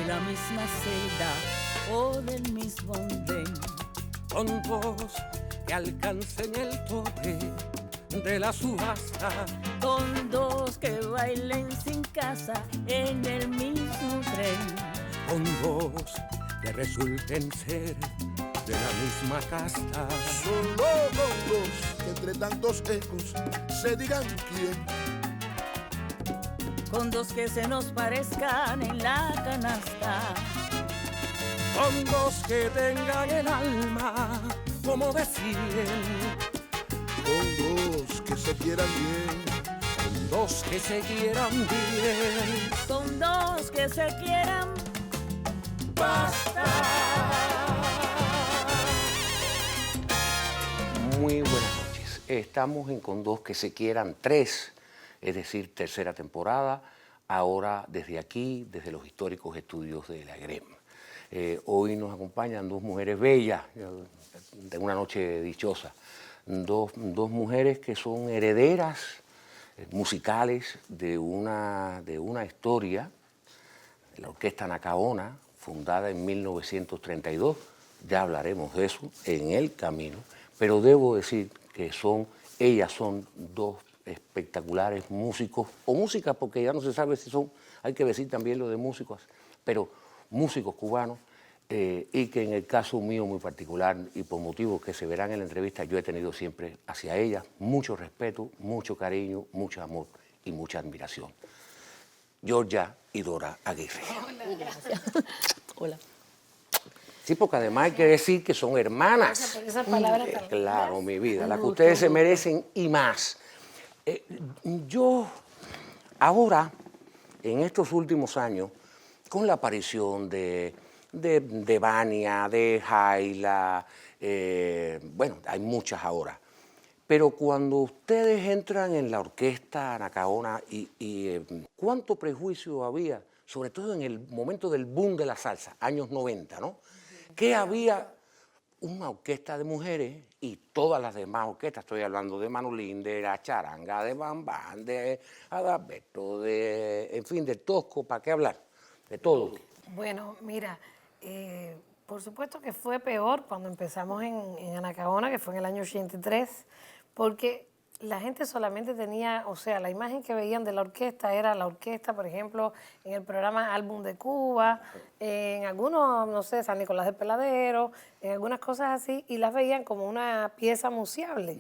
la misma celda o del mismo andén. Con dos que alcancen el tope de la subasta, con dos que bailen sin casa en el mismo tren, con dos que resulten ser de la misma casta, solo con dos que entre tantos ecos se digan quién, con dos que se nos parezcan en la canasta, con dos que tengan el alma como de 100, con dos que se quieran bien, con dos que se quieran bien, con dos que se quieran basta. Muy buenas noches. Estamos en Con dos que se quieran 3, es decir, tercera temporada, ahora desde aquí, desde los históricos estudios de la EGREM. Hoy nos acompañan dos mujeres bellas, de una noche dichosa, dos mujeres que son herederas musicales de una historia, la Orquesta Anacaona, fundada en 1932, ya hablaremos de eso en el camino, pero debo decir que ellas son dos espectaculares músicos, o músicas, porque ya no se sabe si son, hay que decir también lo de músicos, pero músicos cubanos, y que en el caso mío muy particular, y por motivos que se verán en la entrevista, yo he tenido siempre hacia ellas mucho respeto, mucho cariño, mucho amor y mucha admiración. Georgia y Dora Aguirre. Hola, gracias. Hola. Sí, porque además hay que decir que son hermanas. Gracias por esa palabra tan claro, linda. mi vida, la que ustedes se merecen y más. Yo ahora, en estos últimos años, con la aparición de Vania, de Jaila, bueno, hay muchas ahora, pero cuando ustedes entran en la Orquesta Anacaona ¿cuánto prejuicio había, sobre todo en el momento del boom de la salsa, años 90, ¿no? Que había una orquesta de mujeres y todas las demás orquestas, estoy hablando de Manolín, de la Charanga, de Bambán, de Adalberto, en fin, de Tosco, ¿para qué hablar? De todo. Bueno, mira, por supuesto que fue peor cuando empezamos en Anacaona, que fue en el año 83, porque la gente solamente tenía, o sea, la imagen que veían de la orquesta era la orquesta, por ejemplo, en el programa Álbum de Cuba, en algunos, no sé, San Nicolás de Peladero, en algunas cosas así, y las veían como una pieza museable.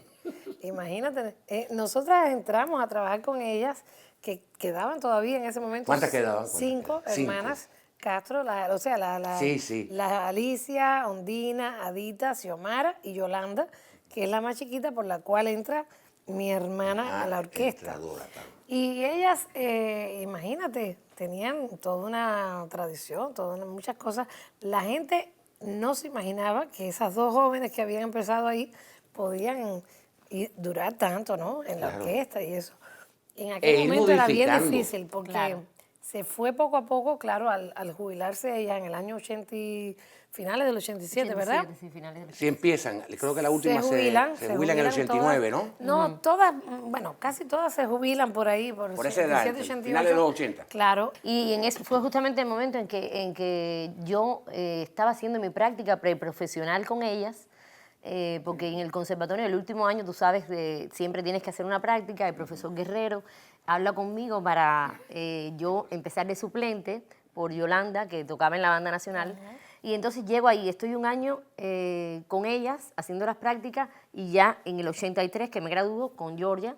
Imagínate, nosotras entramos a trabajar con ellas, que quedaban todavía en ese momento. ¿Cuántas quedaban? 5 hermanas Castro, Sí. la Alicia, Ondina, Adita, Xiomara y Yolanda, que es la más chiquita por la cual entra mi hermana a la orquesta. Y ellas, imagínate, tenían toda una tradición, muchas cosas. La gente no se imaginaba que esas dos jóvenes que habían empezado ahí podían durar tanto, ¿no? En la orquesta y eso. En aquel momento era bien difícil porque se fue poco a poco, claro, al jubilarse ella en el año 80, finales del 87, ¿verdad? Sí, finales del 87. Sí empiezan, creo que la última se jubilan en el 89, todas, ¿no? No, todas, bueno, casi todas se jubilan por ahí, por esa edad, 88. finales de los 80. Claro. Y fue justamente el momento en que yo estaba haciendo mi práctica preprofesional con ellas, porque en el conservatorio, el último año, tú sabes, siempre tienes que hacer una práctica. El profesor Guerrero habla conmigo para yo empezar de suplente por Yolanda, que tocaba en la banda nacional. Y entonces llego ahí, estoy un año con ellas haciendo las prácticas, y ya en el 83, que me graduó con Georgia,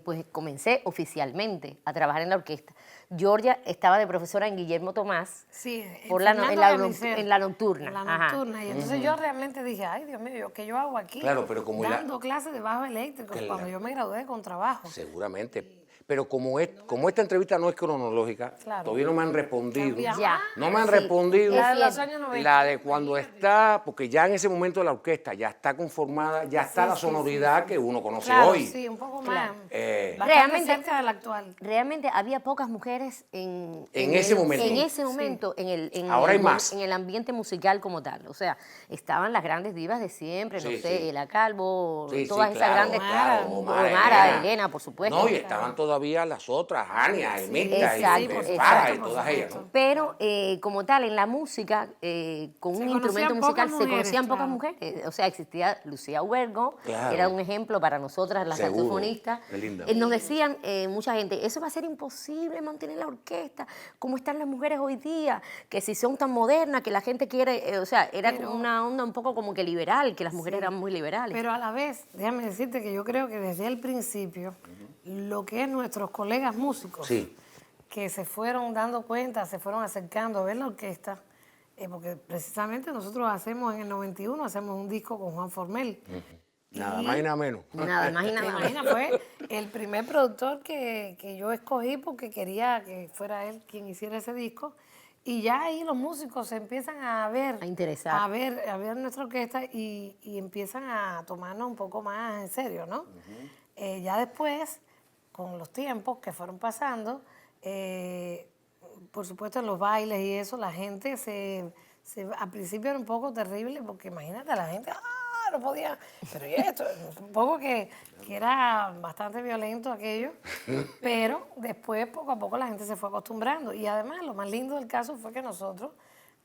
pues comencé oficialmente a trabajar en la orquesta. Georgia estaba de profesora en Guillermo Tomás, sí, en la nocturna. En la nocturna. Y entonces yo realmente dije, ay, Dios mío, ¿qué yo hago aquí? Claro, pero como dando clases de bajo eléctrico, cuando yo me gradué con trabajo. Seguramente. Pero como esta entrevista no es cronológica, todavía no me han respondido. No me han respondido La de los años 90. la de cuando está, porque ya en ese momento la orquesta ya está conformada, ya está la sonoridad que uno conoce hoy. Sí, un poco más. Realmente cerca de la actual. Realmente había pocas mujeres en ese momento. En ese momento, Ahora hay más. En el ambiente musical como tal. O sea, estaban las grandes divas de siempre, no sé, Ela Calvo, todas esas grandes. Omara, Omara, Elena, por supuesto. No, y estaban todavía había las otras, Ania, Emita Exacto, y Farah y por todas ellas, ¿no? Pero como tal, en la música, con Se un instrumento conocían musical, pocas se conocían mujeres, pocas claro. mujeres. O sea, existía Lucía Huergo, Claro. era un ejemplo para nosotras, las Seguro. saxofonistas. Qué linda. Nos decían mucha gente, eso va a ser imposible mantener la orquesta, como están las mujeres hoy día, que si son tan modernas, que la gente quiere, o sea, era como una onda un poco como que liberal, que las mujeres eran muy liberales. Pero a la vez, déjame decirte que yo creo que desde el principio, lo que es nuestros colegas músicos, Sí. que se fueron dando cuenta, se fueron acercando a ver la orquesta, porque precisamente nosotros hacemos en el 91, hacemos un disco con Juan Formel. Nada más y nada menos. Nada más y ¿Te nada menos. imaginas? Fue el primer productor que yo escogí porque quería que fuera él quien hiciera ese disco. Y ya ahí los músicos se empiezan a ver, A interesar. a ver nuestra orquesta y empiezan a tomarnos un poco más en serio, ¿no? Ya después, con los tiempos que fueron pasando, por supuesto en los bailes y eso, la gente al principio era un poco terrible porque imagínate, la gente, no podía, pero y esto, un poco que era bastante violento aquello, pero después poco a poco la gente se fue acostumbrando y además lo más lindo del caso fue que nosotros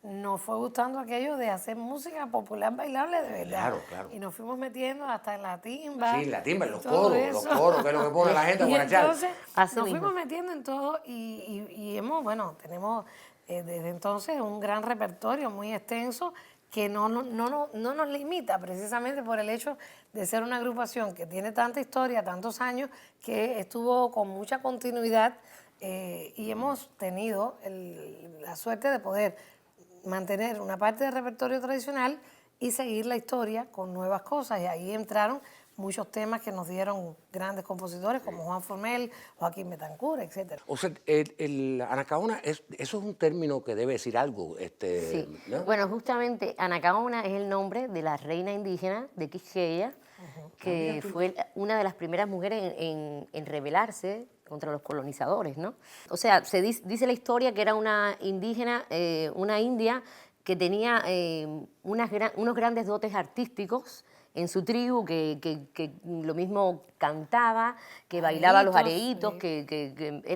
nos fue gustando aquello de hacer música popular bailable de verdad. Claro, claro. Y nos fuimos metiendo hasta en la timba. Sí, la timba, en los todo coros, eso. que es lo que pone la gente a Y guarachar. entonces Así nos mismo. fuimos metiendo en todo y hemos, bueno, tenemos desde entonces un gran repertorio muy extenso que no nos limita precisamente por el hecho de ser una agrupación que tiene tanta historia, tantos años, que estuvo con mucha continuidad y hemos tenido la suerte de poder mantener una parte del repertorio tradicional y seguir la historia con nuevas cosas. Y ahí entraron muchos temas que nos dieron grandes compositores como Juan Formel, Joaquín Betancur, etc. O sea, el anacaona, eso es un término que debe decir algo. Sí. ¿No? Bueno, justamente Anacaona es el nombre de la reina indígena de Quisqueya, que fue una de las primeras mujeres en rebelarse contra los colonizadores, ¿no? O sea, dice la historia que era una indígena, una india que tenía unos grandes dotes artísticos en su tribu, que lo mismo cantaba, que bailaba los areitos,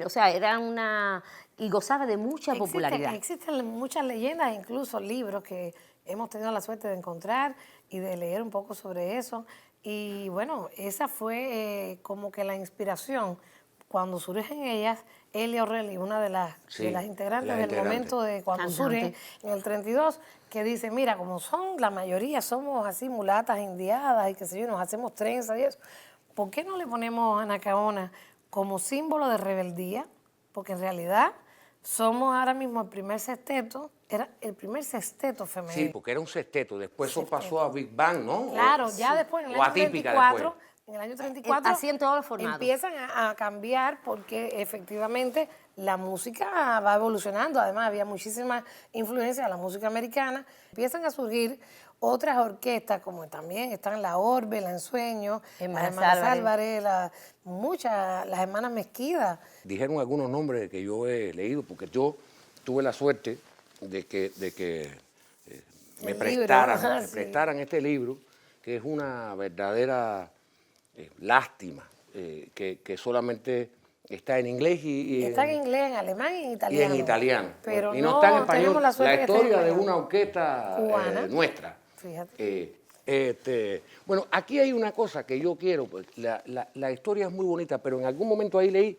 o sea, era una... y gozaba de mucha popularidad. Existen muchas leyendas, incluso libros que hemos tenido la suerte de encontrar y de leer un poco sobre eso. Y bueno, esa fue como que la inspiración cuando surgen ellas. Elia O'Reilly, una de las integrantes del momento de cuando surgen en el 32, que dice, mira, como son, la mayoría somos así mulatas indiadas y qué sé yo, nos hacemos trenzas y eso, ¿por qué no le ponemos Anacaona como símbolo de rebeldía? Porque en realidad somos ahora mismo el primer sexteto, era el primer sexteto femenino. Sí, porque era un sexteto, después eso pasó a Big Bang, ¿no? Claro, ya después, en el o año atípica 34, después. en el año 34 Así en todos los formatos. empiezan a cambiar porque efectivamente la música va evolucionando. Además, había muchísima influencia de la música americana. Empiezan a surgir otras orquestas, como también están la Orbe, la Ensueño, las hermanas Álvarez, las hermanas Mezquida. Dijeron algunos nombres que yo he leído, porque yo tuve la suerte de que me prestaran este libro, que es una verdadera lástima, que solamente está en inglés está en inglés, en alemán y en italiano. Y en italiano. Pero y no está en tenemos español. la suerte La que está en historia de español. una orquesta Cubana. nuestra. Fíjate. Bueno, aquí hay una cosa que yo quiero, pues, la historia es muy bonita, pero en algún momento ahí leí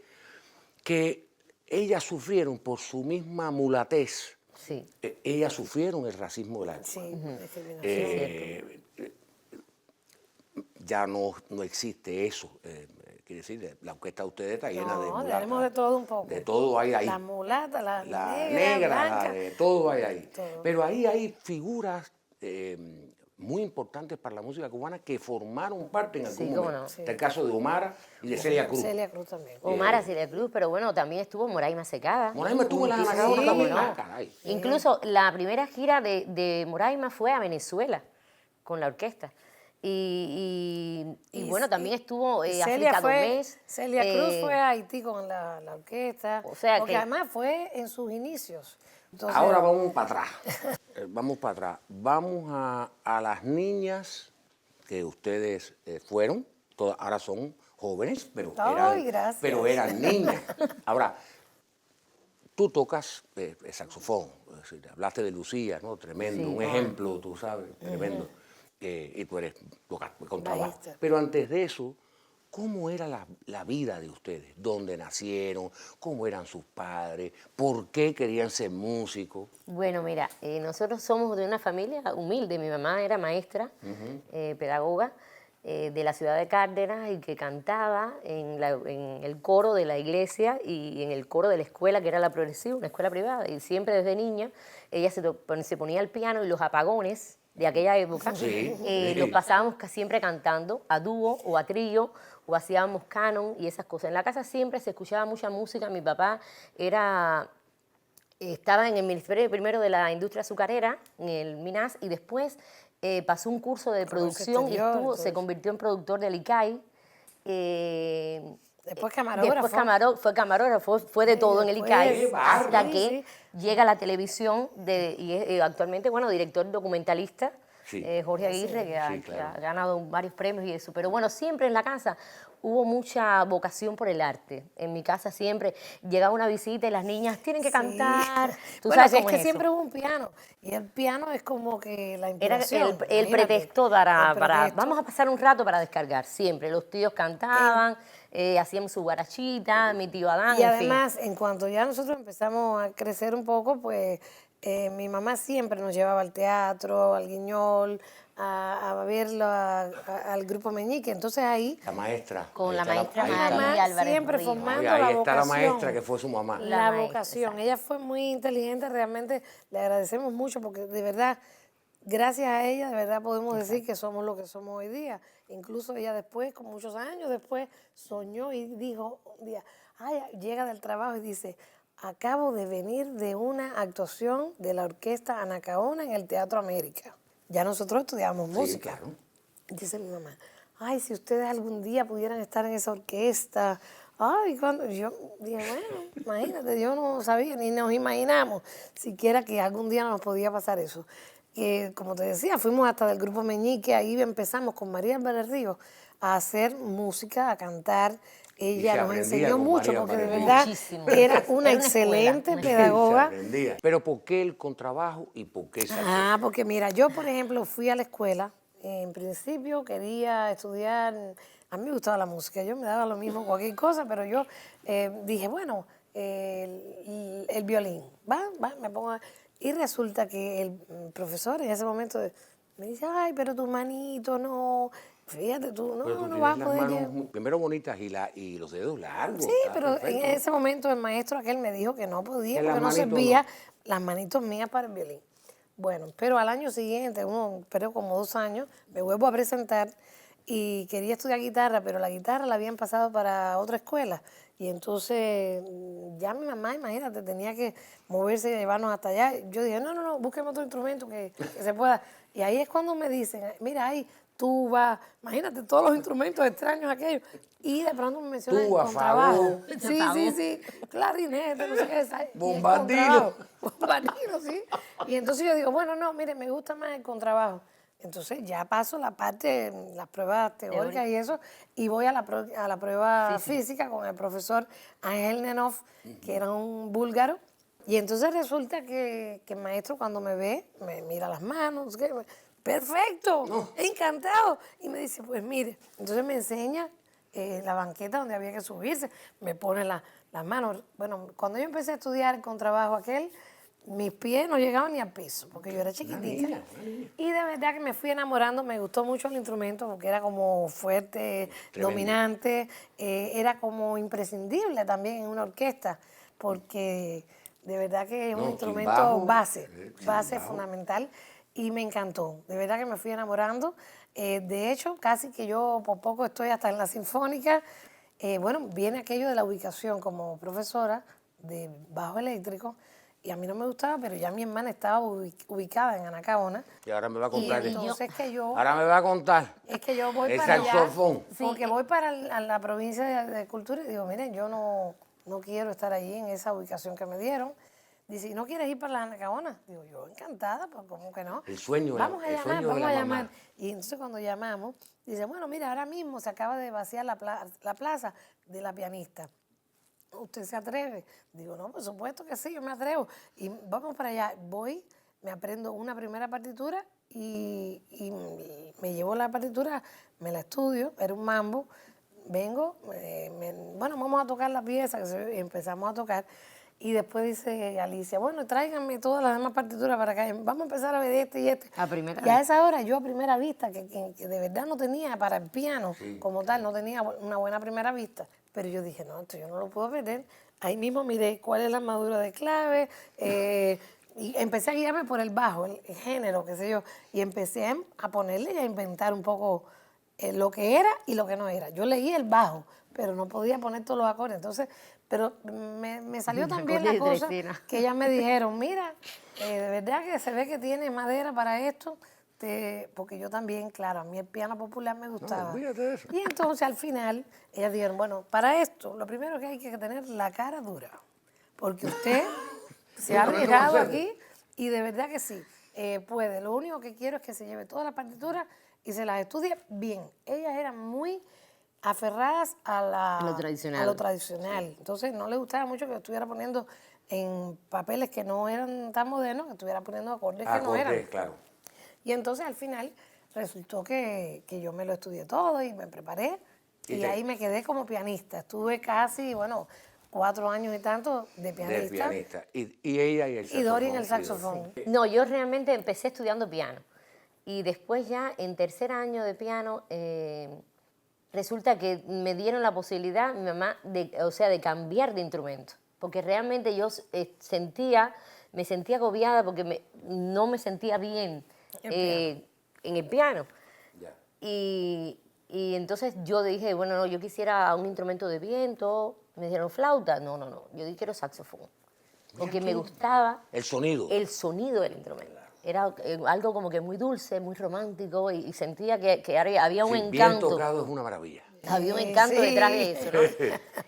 que ellas sufrieron por su misma mulatez. Sí. Ellas sufrieron el racismo de la época. Sí, discriminación. Ya no existe eso. Quiere decir, la orquesta de ustedes está llena de mulatas. Tenemos de todo un poco. De todo hay ahí. La mulata, la negra, blanca. de todo hay ahí. Todo. Pero ahí hay figuras muy importantes para la música cubana que formaron parte en algún momento. no. Está el caso de Omara y de Celia Cruz. Celia Cruz también. Omar, Celia Cruz, pero bueno, también estuvo Moraima Secada. Moraima estuvo en la Sí, Anacaona también. ¿no? Ah, caray. Incluso la primera gira de Moraima fue a Venezuela con la orquesta. Y bueno, también estuvo África Domés. Celia Cruz fue a Haití con la orquesta. O sea porque que- además fue en sus inicios. Entonces, Ahora vamos para atrás. Vamos para atrás. Vamos a las niñas que ustedes fueron, ahora son jóvenes, Ay, gracias. pero eran niñas. Ahora, tú tocas el saxofón, es decir, hablaste de Lucía, ¿no? Tremendo, Sí. un ejemplo, tú sabes, tremendo. Y tú tocas con trabajo. Maestra. Pero antes de eso, ¿cómo era la vida de ustedes? ¿Dónde nacieron? ¿Cómo eran sus padres? ¿Por qué querían ser músicos? Bueno, mira, nosotros somos de una familia humilde. Mi mamá era maestra, pedagoga de la ciudad de Cárdenas y que cantaba en el coro de la iglesia y en el coro de la escuela, que era la Progresiva, una escuela privada. Y siempre desde niña ella se ponía al piano y los apagones de aquella época Sí. los pasábamos siempre cantando a dúo o a trío o hacíamos canon y esas cosas. En la casa siempre se escuchaba mucha música. Mi papá estaba en el Ministerio primero de la Industria Azucarera, en el MINAS, y después pasó un curso de producción y se convirtió en productor del ICAI. Después camarógrafo. Fue camarógrafo, fue de todo en el ICAI, después, hasta sí, que llega a la televisión y es actualmente, bueno, director documentalista, Sí. Jorge Aguirre, que Sí, claro. ha ganado varios premios y eso. Pero bueno, siempre en la casa hubo mucha vocación por el arte. En mi casa siempre llegaba una visita y las niñas tienen que cantar. Tú Bueno, sabes es cómo que es siempre eso. hubo un piano. Y el piano es como que la Era inspiración. el imagínate. pretexto para El pretexto. vamos a pasar un rato para descargar. Siempre los tíos cantaban, hacíamos su guarachita, mi tío Adán, Y en fin. además, en cuanto ya nosotros empezamos a crecer un poco, pues mi mamá siempre nos llevaba al teatro, al Guiñol, a verlo al Grupo Meñique. Entonces ahí, La maestra. Con ahí la está maestra ahí mi está María mamá Álvarez siempre Ríos. formando ahí la está vocación. la maestra que fue su mamá. La La maestra, vocación. exacto. Ella fue muy inteligente, realmente le agradecemos mucho porque de verdad, gracias a ella, de verdad podemos decir que somos lo que somos hoy día. Incluso ella después, con muchos años después, soñó y dijo un día, ay, llega del trabajo y dice, acabo de venir de una actuación de la orquesta Anacaona en el Teatro América. Ya nosotros estudiamos música. claro. Dice mi mamá, ay, si ustedes algún día pudieran estar en esa orquesta. Ay, cuando yo dije, bueno, imagínate, yo no sabía, ni nos imaginamos siquiera que algún día nos podía pasar eso. Como te decía, fuimos hasta del Grupo Meñique, ahí empezamos con María Álvarez Ríos a hacer música, a cantar. Ella nos aprendía enseñó con mucho María porque de Álvarez Ríos. verdad Muchísimo. era una Era una excelente escuela, Se pedagoga. aprendía. Pero ¿por qué el contrabajo y por qué saxofón? Ah, porque mira, yo por ejemplo fui a la escuela, en principio quería estudiar, a mí me gustaba la música, yo me daba lo mismo cualquier cosa, pero yo dije, bueno, el violín, me pongo y resulta que el profesor en ese momento me dice, ay, pero tu manito no, fíjate tú, Pero tú no tienes vas a las poder manos llegar. primero bonitas y los dedos largos. Sí, está pero perfecto. en ese momento el maestro aquel me dijo que no podía, Que porque las no manitos servía no. las manitos mías para el violín. Bueno, pero al año siguiente, pero como 2 años, me vuelvo a presentar y quería estudiar guitarra, pero la guitarra la habían pasado para otra escuela. Y entonces ya mi mamá, imagínate, tenía que moverse y llevarnos hasta allá. Yo dije, no, búsqueme otro instrumento que se pueda. Y ahí es cuando me dicen, mira, ahí tuba, imagínate todos los instrumentos extraños aquellos. Y de pronto me mencionan Tuba, el contrabajo. fagot. Sí, clarinete, no sé qué. ¿sabes? Y el Bombardino. contrabajo. Bombardino, sí. Y entonces yo digo, bueno, no, mire, me gusta más el contrabajo. Entonces ya paso la parte, las pruebas teóricas y eso, y voy a la prueba física con el profesor Ángel Nenov, que era un búlgaro. Y entonces resulta que el maestro cuando me ve, me mira las manos, ¿qué? Perfecto, encantado. Y me dice, pues mire, entonces me enseña la banqueta donde había que subirse, me pone las manos. Bueno, cuando yo empecé a estudiar con trabajo aquel, mis pies no llegaban ni al piso, porque yo era chiquitita. Y de verdad que me fui enamorando, me gustó mucho el instrumento, porque era como fuerte, Tremendo. dominante, era como imprescindible también en una orquesta, porque de verdad que es un No, instrumento timbajo, base timbajo. fundamental, y me encantó, de verdad que me fui enamorando. De hecho, casi que yo por poco estoy hasta en la Sinfónica. Bueno, viene aquello de la ubicación como profesora de bajo eléctrico, y a mí no me gustaba, pero ya mi hermana estaba ubicada en Anacaona. Y ahora me va a Y contar. entonces que yo, Ahora me va a contar. es que yo voy El para allá, saxofón. porque voy para la provincia de Cultura y digo, miren, yo no quiero estar allí en esa ubicación que me dieron. Dice, ¿y no quieres ir para la Anacaona? Digo, yo encantada, pues ¿cómo que no? El sueño, vamos a el llamar, sueño de vamos la a mamá. llamar. Y entonces cuando llamamos, dice, bueno, mira, ahora mismo se acaba de vaciar la plaza de la pianista. ¿Usted se atreve? Digo, no, por supuesto que sí, yo me atrevo. Y vamos para allá. Voy, me aprendo una primera partitura y me llevo la partitura, me la estudio, era un mambo. Vengo, bueno, vamos a tocar la pieza, y empezamos a tocar. Y después dice Alicia, bueno, tráiganme todas las demás partituras para acá. Vamos a empezar a ver este y este. A primera y a esa hora, yo a primera vista, que de verdad no tenía para el piano como tal, no tenía una buena primera vista. Pero yo dije, no, esto yo no lo puedo perder. Ahí mismo miré cuál es la armadura de clave. Y empecé a guiarme por el bajo, el género, qué sé yo. Y empecé a ponerle y a inventar un poco lo que era y lo que no era. Yo leí el bajo, pero no podía poner todos los acordes. Entonces, pero me salió también la cosa que ellas me dijeron, mira, de verdad que se ve que tienes madera para esto, porque yo también, claro, a mí el piano popular me gustaba. No, olvídate de eso. Y entonces al final ellas dijeron, bueno, para esto lo primero que hay que tener la cara dura, porque usted se ha arriesgado aquí y de verdad que sí, puede. Lo único que quiero es que se lleve todas las partituras y se las estudie bien. Ellas eran muy aferradas a lo tradicional. a lo tradicional. Entonces no les gustaba mucho que yo estuviera poniendo en papeles que no eran tan modernos, que estuviera poniendo acordes que no eran. Claro. Y entonces al final resultó que yo me lo estudié todo y me preparé y ahí me quedé como pianista. Estuve casi, bueno, 4 años y tanto de pianista. De pianista. Y ella y el saxofón. Y Dori en el saxofón. No, yo realmente empecé estudiando piano. Y después ya en tercer año de piano, resulta que me dieron la posibilidad, mi mamá, de cambiar de instrumento. Porque realmente yo me sentía agobiada porque no me sentía bien en el piano. Ya. Y entonces yo dije, bueno, no, yo quisiera un instrumento de viento. Me dijeron flauta. No, yo quiero saxofón. Porque me gustaba El sonido. el sonido del instrumento. Era algo como que muy dulce, muy romántico y sentía que había un Sí, bien encanto. tocado es una maravilla. Había un encanto detrás de eso, ¿no?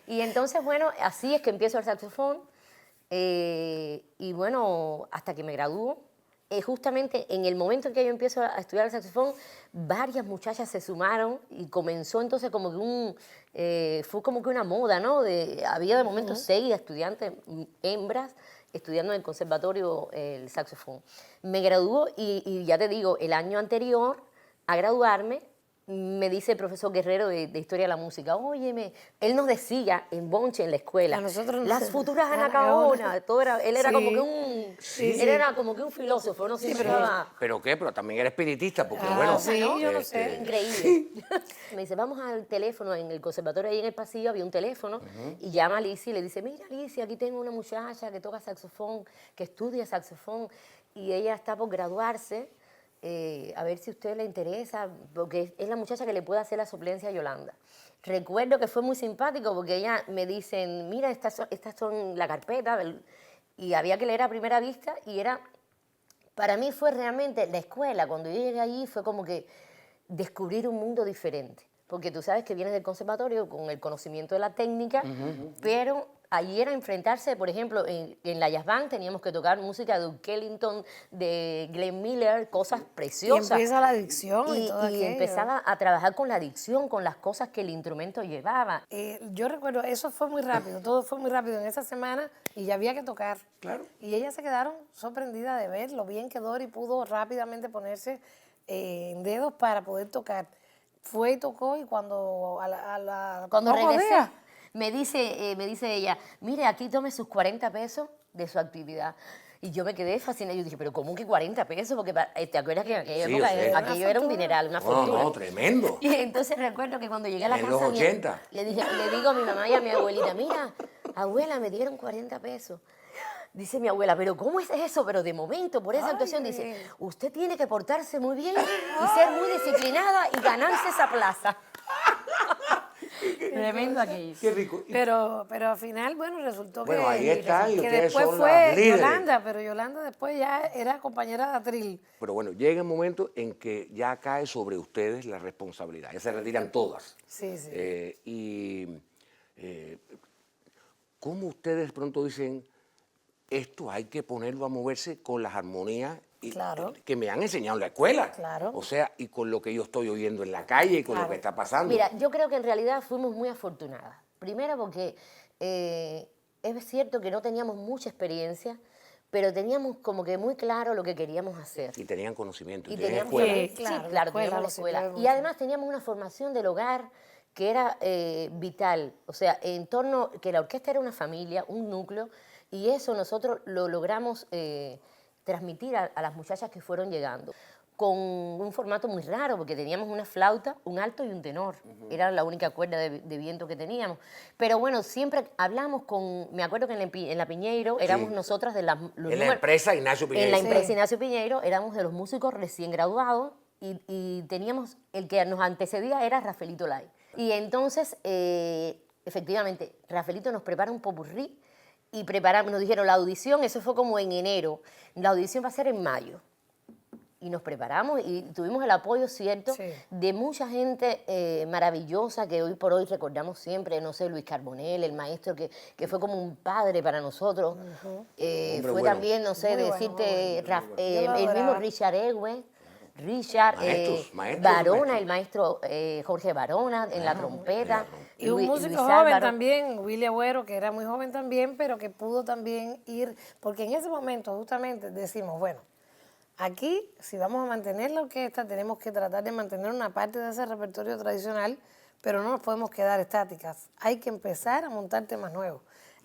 Y entonces, bueno, así es que empiezo el saxofón. Y bueno, hasta que me gradúo. Justamente en el momento en que yo empiezo a estudiar el saxofón, varias muchachas se sumaron y comenzó entonces como que fue como que una moda, ¿no? Había de momento 6 estudiantes, hembras, estudiando en el conservatorio el saxofón. Me graduó y ya te digo, el año anterior a graduarme, me dice el profesor Guerrero de Historia de la Música, óyeme, él nos decía en bonche en la escuela, A nosotros las futuras Anacaona, él era como que era como que un filósofo, no sé, ¿Pero qué? Pero también era espiritista, porque Ah, bueno... sí, yo no sé. increíble. Me dice, vamos al teléfono, en el conservatorio, ahí en el pasillo había un teléfono, y llama a Alicia y le dice, mira Alicia, aquí tengo una muchacha que toca saxofón, que estudia saxofón, y ella está por graduarse, a ver si a usted le interesa, porque es la muchacha que le puede hacer la suplencia a Yolanda. Recuerdo que fue muy simpático porque ella me dicen, mira, estas son la carpeta, y había que leer a primera vista, y para mí fue realmente la escuela, cuando yo llegué allí fue como que descubrir un mundo diferente, porque tú sabes que vienes del conservatorio con el conocimiento de la técnica, pero allí era enfrentarse, por ejemplo, en la Jazz Band teníamos que tocar música de Duke Ellington, de Glenn Miller, cosas preciosas. Y empieza la dicción y todo aquello. Empezaba a trabajar con la dicción, con las cosas que el instrumento llevaba. Yo recuerdo, eso fue muy rápido, todo fue muy rápido en esa semana y ya había que tocar. Claro. Y ellas se quedaron sorprendidas de ver lo bien que Dori pudo rápidamente ponerse en dedos para poder tocar. Fue y tocó y cuando Cuando pocos regresé, días, me dice ella, mire, aquí tome sus 40 pesos de su actividad. Y yo me quedé fascinada. Yo dije, pero ¿cómo que 40 pesos? Porque te acuerdas que en aquella Sí, época yo sé. aquello era un dineral, una fortuna. No, tremendo. Y entonces recuerdo que cuando llegué a la En casa, los 80. le digo a mi mamá y a mi abuelita, mira, abuela, me dieron 40 pesos. Dice mi abuela, pero ¿cómo es eso? Pero de momento, por esa actuación, dice, usted tiene que portarse muy bien y ser muy disciplinada y ganarse esa plaza. Tremendo aquello. Qué rico. pero al final, bueno, resultó Bueno, que, ahí están y que ustedes después son fue las líderes. Yolanda, pero Yolanda después ya era compañera de atril. Pero bueno, llega el momento en que ya cae sobre ustedes la responsabilidad. Ya se retiran todas. Sí, sí. ¿Cómo ustedes de pronto dicen, esto hay que ponerlo a moverse con las armonías Claro. que me han enseñado en la escuela. Claro. O sea, y con lo que yo estoy oyendo en la calle y con lo que está pasando. Mira, yo creo que en realidad fuimos muy afortunadas. Primero porque es cierto que no teníamos mucha experiencia, pero teníamos como que muy claro lo que queríamos hacer. Y tenían conocimiento, y Y tenían teníamos, escuela. Sí, claro, sí, claro, la escuela, teníamos la los escuela. psicólogos, Y sí. además teníamos una formación del hogar que era vital, o sea, en torno, que la orquesta era una familia, un núcleo, y eso nosotros lo logramos transmitir a las muchachas que fueron llegando, con un formato muy raro, porque teníamos una flauta, un alto y un tenor, era la única cuerda de viento que teníamos. Pero bueno, siempre hablamos con, me acuerdo que en la Piñeiro éramos Sí. nosotras de las... En la empresa Ignacio Piñeiro. En la Sí. empresa Ignacio Piñeiro éramos de los músicos recién graduados y teníamos, el que nos antecedía era Rafaelito Lai. Y entonces, efectivamente, Rafaelito nos prepara un popurrí y nos dijeron la audición, eso fue como en enero, la audición va a ser en mayo. Y nos preparamos y tuvimos el apoyo, ¿cierto?, Sí. de mucha gente maravillosa que hoy por hoy recordamos siempre, no sé, Luis Carbonell, el maestro que fue como un padre para nosotros. Fue bueno. también, no sé, Muy bueno, decirte, muy bueno. Yo lo el mismo adoraba. Richard Ewe, Richard, Maestros, Barona, el maestro Jorge Barona en la trompeta. Y un Luis músico joven Álvaro. también, Willy Agüero, que era muy joven también, pero que pudo también ir, porque en ese momento justamente decimos, bueno, aquí si vamos a mantener la orquesta tenemos que tratar de mantener una parte de ese repertorio tradicional, pero no nos podemos quedar estáticas, hay que empezar a montar temas nuevos.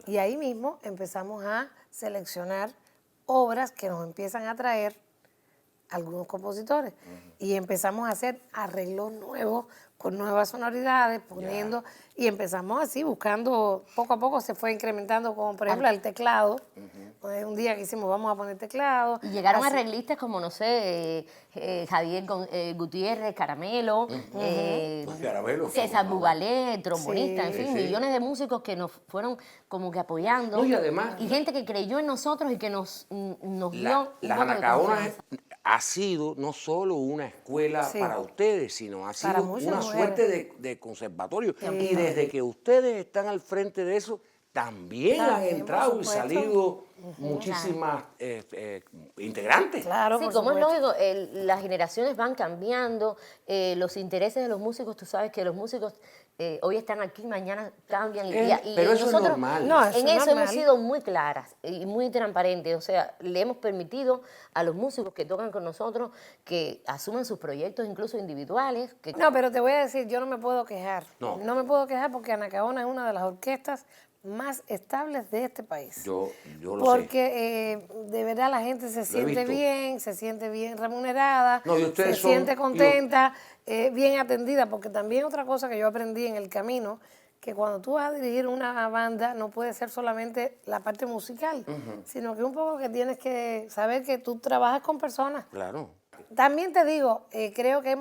Y ahí mismo empezamos a seleccionar obras que nos empiezan a traer algunos compositores y empezamos a hacer arreglos nuevos con nuevas sonoridades, poniendo y empezamos así buscando, poco a poco se fue incrementando, como por ejemplo el teclado. Un día que hicimos vamos a poner teclado. Y llegaron así. arreglistas como, no sé, Javier Gutiérrez, Caramelo, Caramelo. César Bugalé, trombonista, Sí. en fin, Sí. millones de músicos que nos fueron como que apoyando. No, y además- Y gente que creyó en nosotros y que nos dio un Las voto de Anacaonas confianza. ha sido no solo una escuela Sí. para ustedes, sino ha Para sido muchas una mujeres. suerte de conservatorio. Y desde que ustedes están al frente de eso, también han También, por entrado y supuesto. salido muchísimas integrantes. Claro, Sí, por como es supuesto. lógico, las generaciones van cambiando, los intereses de los músicos, tú sabes que los músicos hoy están aquí, mañana cambian. Pero eso es nosotros normal. No, eso en es eso normal. hemos sido muy claras y muy transparentes. O sea, le hemos permitido a los músicos que tocan con nosotros que asuman sus proyectos incluso individuales. Que No, pero te voy a decir, yo no me puedo quejar. No. No me puedo quejar porque Anacaona es una de las orquestas más estables de este país. Yo lo sé. Porque de verdad la gente se siente bien remunerada, No, y se ustedes son- siente contenta, bien atendida, porque también otra cosa que yo aprendí en el camino, que cuando tú vas a dirigir una banda no puede ser solamente la parte musical, sino que un poco que tienes que saber que tú trabajas con personas. Claro. También te digo, creo que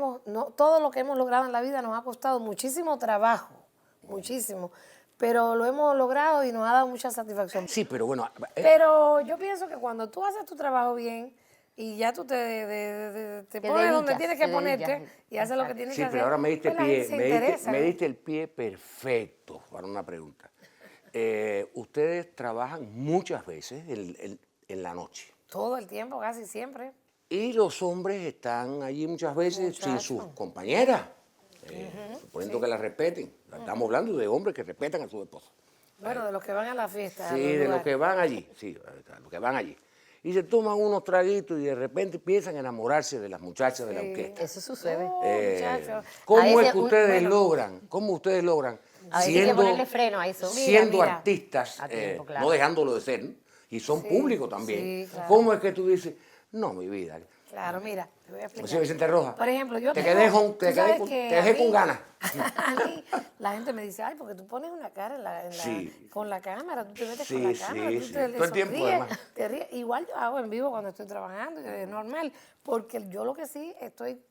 todo lo que hemos logrado en la vida nos ha costado muchísimo trabajo, muchísimo, pero lo hemos logrado y nos ha dado mucha satisfacción. Sí, pero bueno, Pero yo pienso que cuando tú haces tu trabajo bien y ya tú te pones donde dedicas, tienes que te ponerte dedicas. y haces lo que tienes sí, que hacer, pero ahora me diste pues la gente se interesa, me ¿no? diste el pie perfecto para una pregunta. Ustedes trabajan muchas veces en la noche. Todo el tiempo, casi siempre. Y los hombres están allí muchas veces sin sus compañeras, suponiendo que las respeten. Estamos hablando de hombres que respetan a su esposa. Bueno, de los que van a la fiesta. a Sí, los de los lugares. que van allí, sí, los que van allí. Y se toman unos traguitos y de repente empiezan a enamorarse de las muchachas de la orquesta. eso sucede. Oh, muchachos. ¿Cómo A veces es que ustedes logran, A veces hay que ponerle freno a eso. siendo Mira. artistas, A tiempo, claro. no dejándolo de ser, y son públicos también? sí, claro. ¿Cómo es que tú dices, no, mi vida, Claro, mira, te voy a explicar. José Vicente Rojas, Por ejemplo, yo te tengo- quedé con, tú te sabes quedé con, que te dejé a con mí- ganas? A mí, la gente me dice, ay, porque tú pones una cara Sí. con la cámara, tú te metes Sí, con la sí, cámara, tú sí. te Todo el tiempo, sonríes, además. te ríes. Igual yo hago en vivo cuando estoy trabajando, es normal, porque yo lo que sí estoy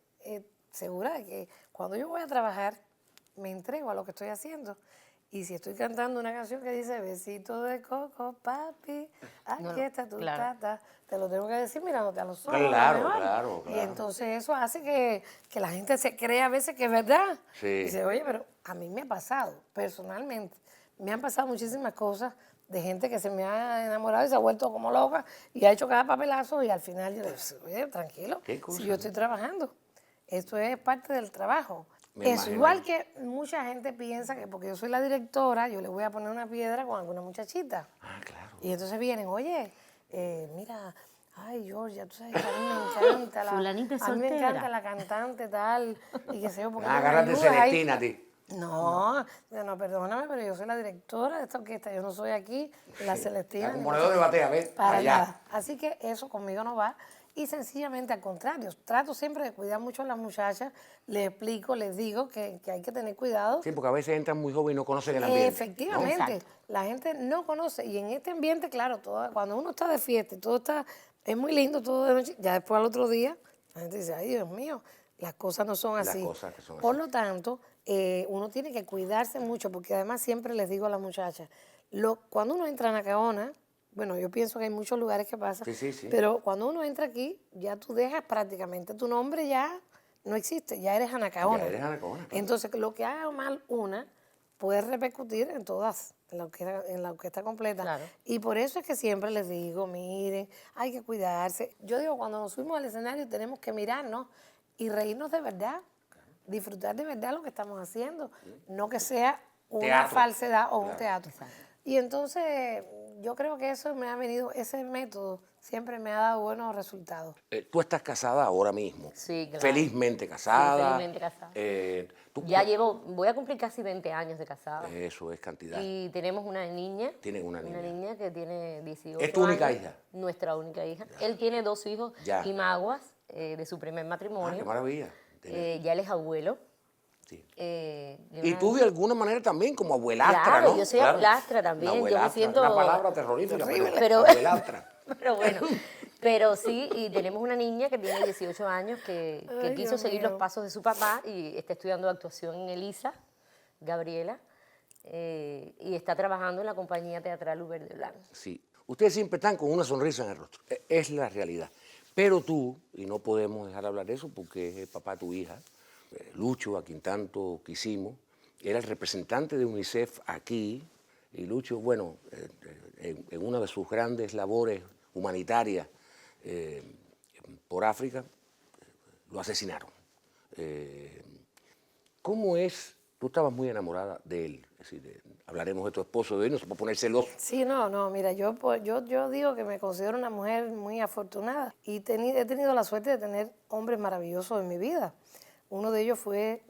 segura de que cuando yo voy a trabajar, me entrego a lo que estoy haciendo. Y si estoy cantando una canción que dice besito de coco, papi, aquí está tu claro. tata, te lo tengo que decir mirándote a los ojos. Claro, mejor. claro, Y claro. entonces eso hace que la gente se cree a veces que es verdad. Sí. Y dice, oye, pero a mí me ha pasado, personalmente, me han pasado muchísimas cosas de gente que se me ha enamorado y se ha vuelto como loca y ha hecho cada papelazo y al final yo le digo, oye, tranquilo, ¿Qué cosa? si yo estoy trabajando, esto es parte del trabajo. Me Eso, imagino. igual que mucha gente piensa que porque yo soy la directora, yo le voy a poner una piedra con alguna muchachita. Ah, claro. Y entonces vienen, oye, mira, ay, Georgia, tú sabes que a mí me encanta la... Fulanita es a mí me soltera. encanta la cantante tal, y qué sé yo, porque... Agárrate Celestina a ti. No, perdóname, pero yo soy la directora de esta orquesta, yo no soy aquí la Celestina. La ni componedora de batea, ¿ves? para Allá. nada. Así que eso conmigo no va. Y sencillamente al contrario, trato siempre de cuidar mucho a las muchachas, les explico, les digo que hay que tener cuidado. Sí, porque a veces entran muy jóvenes y no conocen el ambiente. Efectivamente, Exacto. la gente no conoce y en este ambiente, claro, cuando uno está de fiesta y todo está, es muy lindo todo de noche, ya después al otro día, la gente dice, ay Dios mío, las cosas no son Las así. cosas que son Por así. lo tanto, uno tiene que cuidarse mucho porque además siempre les digo a las muchachas, cuando uno entra en Anacaona, bueno, yo pienso que hay muchos lugares que pasa, Sí. pero cuando uno entra aquí, ya tú dejas prácticamente tu nombre ya no existe, ya eres Anacaona. Ya eres Anacaona, claro. Entonces, lo que haga mal una puede repercutir en todas, en la orquesta completa. Claro. Y por eso es que siempre les digo, miren, hay que cuidarse. Yo digo, cuando nos subimos al escenario tenemos que mirarnos y reírnos de verdad, disfrutar de verdad lo que estamos haciendo, no que sea una Teatro. falsedad o un Claro. teatro. Y entonces yo creo que eso me ha venido, ese método siempre me ha dado buenos resultados. Tú estás casada ahora mismo. Sí, claro. Felizmente casada. Sí, felizmente casada. Tú- Ya voy a cumplir casi 20 años de casada. Eso es cantidad. Y tenemos una niña. Tienen una niña. Una niña que tiene 18 ¿Es tu única años. hija? Nuestra única hija. Él tiene 2 hijos Ya. imaguas de su primer Ah, matrimonio. qué maravilla. Ya él es abuelo. Sí. de Y una- tú de alguna manera también como abuelastra, Claro, ¿no? yo soy abuelastra también, Una yo me abuelastra, siento- una palabra terrorífica, Pero- abuelastra. Pero bueno, pero sí, y tenemos una niña que tiene 18 años que Ay, quiso Dios seguir mío. los pasos de su papá y está estudiando actuación en Elisa, Gabriela, y está trabajando en la compañía teatral Uber de Blanc. Sí. Ustedes siempre están con una sonrisa en el rostro. Es la realidad. Pero tú, y no podemos dejar de hablar de eso porque es el papá de tu hija, Lucho, a quien tanto quisimos, era el representante de UNICEF aquí, y Lucho, bueno, en una de sus grandes labores humanitarias por África, lo asesinaron. ¿Cómo es? Tú estabas muy enamorada de él, es decir, hablaremos de tu esposo de él, no se puede poner celoso. Sí, no, mira, yo digo que me considero una mujer muy afortunada y he tenido la suerte de tener hombres maravillosos en mi vida. Uno de ellos fue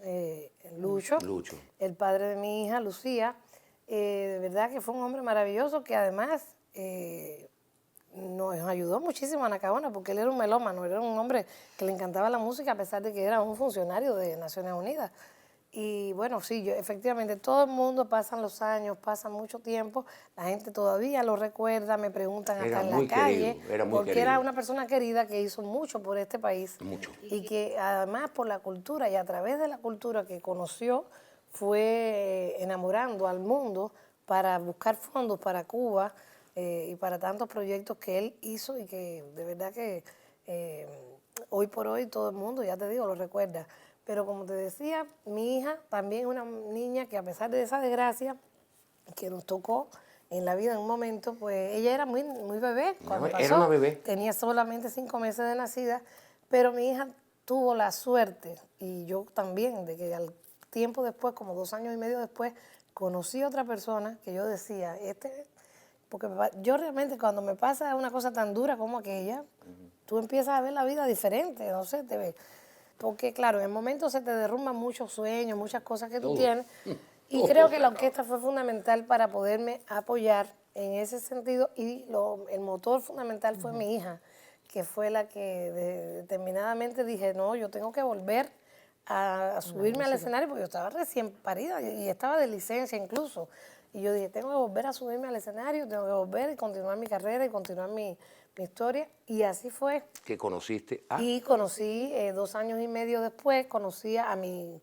Lucho, Lucho. el padre de mi hija, Lucía. De verdad que fue un hombre maravilloso que además nos ayudó muchísimo a Anacaona porque él era un melómano, era un hombre que le encantaba la música a pesar de que era un funcionario de Naciones Unidas. Y bueno, sí, efectivamente, todo el mundo, pasan los años, pasa mucho tiempo, la gente todavía lo recuerda, me preguntan Era hasta en muy la calle, querido, era muy porque querido. era una persona querida que hizo mucho por este país. Mucho. Y que además por la cultura y a través de la cultura que conoció, fue enamorando al mundo para buscar fondos para Cuba y para tantos proyectos que él hizo y que de verdad que hoy por hoy todo el mundo, ya te digo, lo recuerda. Pero como te decía, mi hija también es una niña que a pesar de esa desgracia que nos tocó en la vida en un momento, pues ella era muy bebé cuando Era pasó. una bebé. Tenía solamente 5 meses de nacida, pero mi hija tuvo la suerte, y yo también, de que al tiempo después, como 2 años y medio después, conocí a otra persona que yo decía, porque yo realmente cuando me pasa una cosa tan dura como aquella, tú empiezas a ver la vida diferente, no sé, te ves. Porque claro, en el momento se te derrumban muchos sueños, muchas cosas que tú tienes, y creo que la orquesta fue fundamental para poderme apoyar en ese sentido, y el motor fundamental fue mi hija, que fue la que determinadamente dije, no, yo tengo que volver a subirme al escenario, porque yo estaba recién parida y estaba de licencia incluso. Y yo dije, tengo que volver a subirme al escenario, tengo que volver y continuar mi carrera y continuar mi historia. Y así fue. Que conociste a... Y conocí, 2 años y medio después, conocí a mi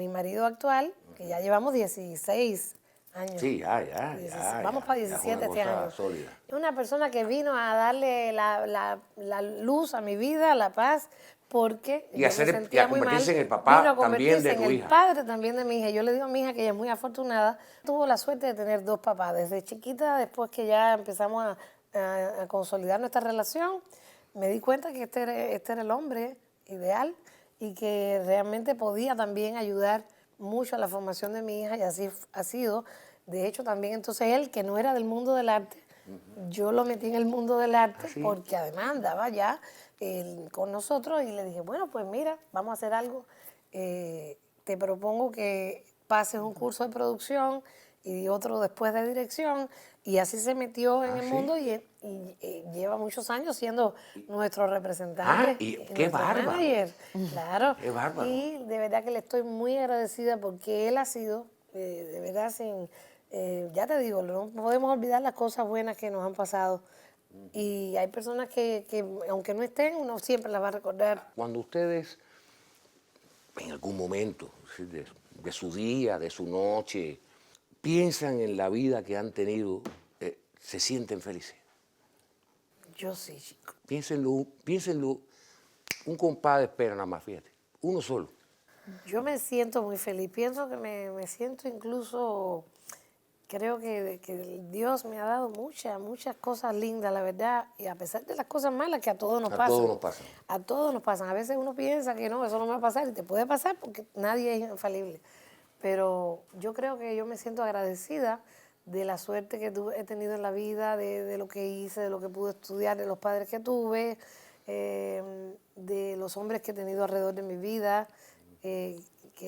marido actual, que ya llevamos 16 años. Sí, ya. Vamos para 17 este año. Sólida. Es una persona que vino a darle la luz a mi vida, la paz, porque Y yo hacer me el- sentía y a muy mal. convertirse en el papá Vino a también de convertirse tu en hija. el padre también de mi hija. Yo le digo a mi hija que ella es muy afortunada. Tuvo la suerte de tener 2 papás. Desde chiquita, después que ya empezamos a consolidar nuestra relación, me di cuenta que este era el hombre ideal y que realmente podía también ayudar mucho a la formación de mi hija, y así ha sido. De hecho, también entonces él, que no era del mundo del arte, yo lo metí en el mundo del arte porque además andaba ya con nosotros, y le dije, bueno, pues mira, vamos a hacer algo. Te propongo que pases un curso de producción y otro después de dirección, y así se metió en el mundo y lleva muchos años siendo nuestro representante. Y y qué nuestro bárbaro. manager. Claro. Qué bárbaro. Y de verdad que le estoy muy agradecida porque él ha sido, de verdad, ya te digo, no podemos olvidar las cosas buenas que nos han pasado. Y hay personas que aunque no estén, uno siempre las va a recordar. Cuando ustedes, en algún momento de su día, de su noche, piensan en la vida que han tenido, se sienten felices. Yo sí, chico. Piénsenlo, un compadre espera nada más, fíjate, uno solo. Yo me siento muy feliz. Pienso que me siento incluso, creo que Dios me ha dado muchas cosas lindas, la verdad. Y a pesar de las cosas malas que a todos nos pasan. A todos nos pasan. A todos nos pasan. A veces uno piensa que no, eso no me va a pasar, y te puede pasar porque nadie es infalible. Pero yo creo que yo me siento agradecida de la suerte que he tenido en la vida, de lo que hice, de lo que pude estudiar, de los padres que tuve, de los hombres que he tenido alrededor de mi vida, que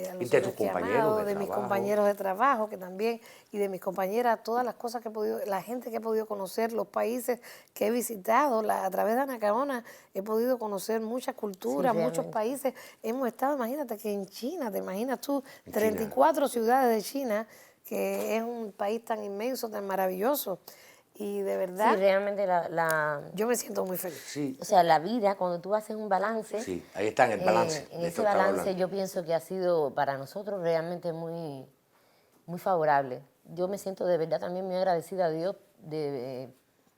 a los Y de tus hombres que he compañeros amado, de de mis trabajo. compañeros de trabajo, que también, y de mis compañeras, todas las cosas que he podido, la gente que he podido conocer, los países que he visitado, a través de Anacaona he podido conocer muchas culturas, Sí, muchos realmente. países. Hemos estado, imagínate que en China, te imaginas tú, 34 ciudades de China, que es un país tan inmenso, tan maravilloso. Y de verdad, Sí, realmente yo me siento muy feliz. Sí, o sea, la vida, cuando tú haces un balance, sí, ahí está en el balance. en de ese esto estaba balance hablando. yo pienso que ha sido para nosotros realmente muy favorable. Yo me siento de verdad también muy agradecida a Dios.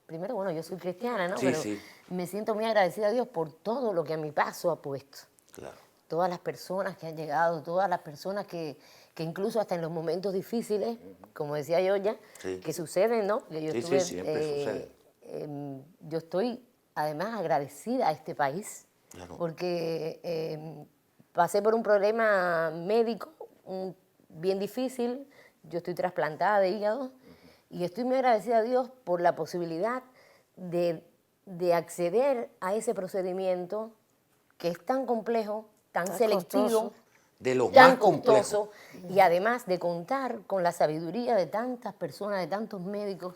Primero, bueno, yo soy cristiana, ¿no? Sí, Pero sí. me siento muy agradecida a Dios por todo lo que a mi paso ha puesto. Claro. Todas las personas que han llegado, todas las personas que incluso hasta en los momentos difíciles, como decía yo ya, Sí. que suceden, ¿no? Que yo Sí, estuve, siempre sucede. yo estoy además agradecida a este país, Claro. porque pasé por un problema médico bien difícil, yo estoy trasplantada de hígado, y estoy muy agradecida a Dios por la posibilidad de acceder a ese procedimiento que es tan complejo, tan Tan selectivo, costoso. De los tan más complejos. costoso, y además de contar con la sabiduría de tantas personas, de tantos médicos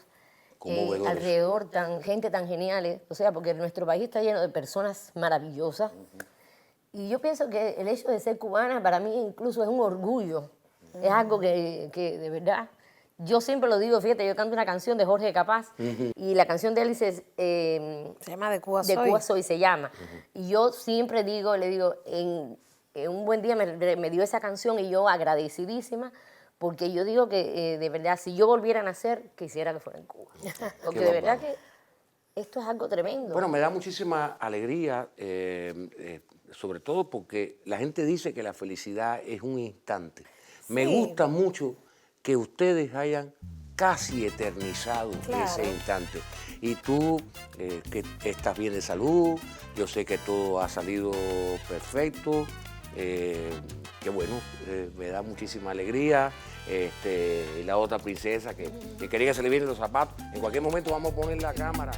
Conmovedores. alrededor, gente tan geniales, o sea, porque nuestro país está lleno de personas maravillosas, y yo pienso que el hecho de ser cubana para mí incluso es un orgullo, es algo que de verdad, yo siempre lo digo, fíjate, yo canto una canción de Jorge Capaz, y la canción de él dice, Se llama De Cuba de Soy. Cuba Soy se llama. Y yo siempre le digo, en un buen día me dio esa canción, y yo agradecidísima, porque yo digo que de verdad, si yo volviera a nacer, quisiera que fuera en Cuba. Porque Qué de verdad bárbaro. que esto es algo tremendo. Bueno, me da muchísima alegría, sobre todo porque la gente dice que la felicidad es un instante. Me Sí. gusta mucho que ustedes hayan casi eternizado Claro. ese instante. Y tú, que estás bien de salud, yo sé que todo ha salido perfecto, que bueno, me da muchísima alegría. Y la otra princesa que quería que se le vienen los zapatos. En cualquier momento vamos a poner la cámara.